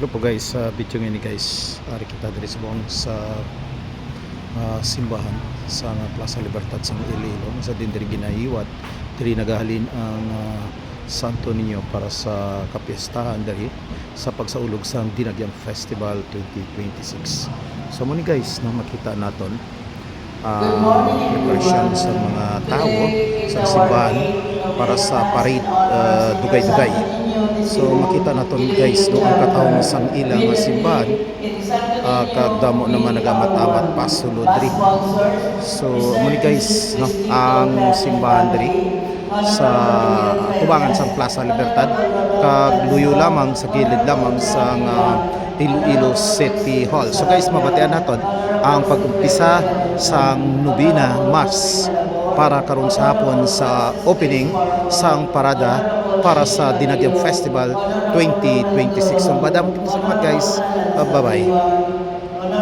Hello po guys, sa video ngayon guys, ari kita diri sa simbahan sa Plaza Libertad sa Iloilo. Sa din diri ginahiwat, diri nagahalin ang Santo Niño para sa kapistahan diri sa pagsaulog sa Dinagyang Festival 2026. So muni guys, no, makita naton preparation sa mga tao sa simbahan para sa parade dugay-dugay. So makita naton guys no ang katawong sang ilang nga simbahan kagdamo naman nagamat-amat pasulod diri. So muni guys no ang simbahan diri sa tubangan sa Plaza Libertad kag luyo lamang sa gilid lamang sa Iloilo City Hall. So guys, mabatian naton ang pag-umpisa sang Nobina Mass para karon sa hapon sa opening sang parada para sa Dinagyang Festival 2026. So madam, salamat guys. Bye-bye.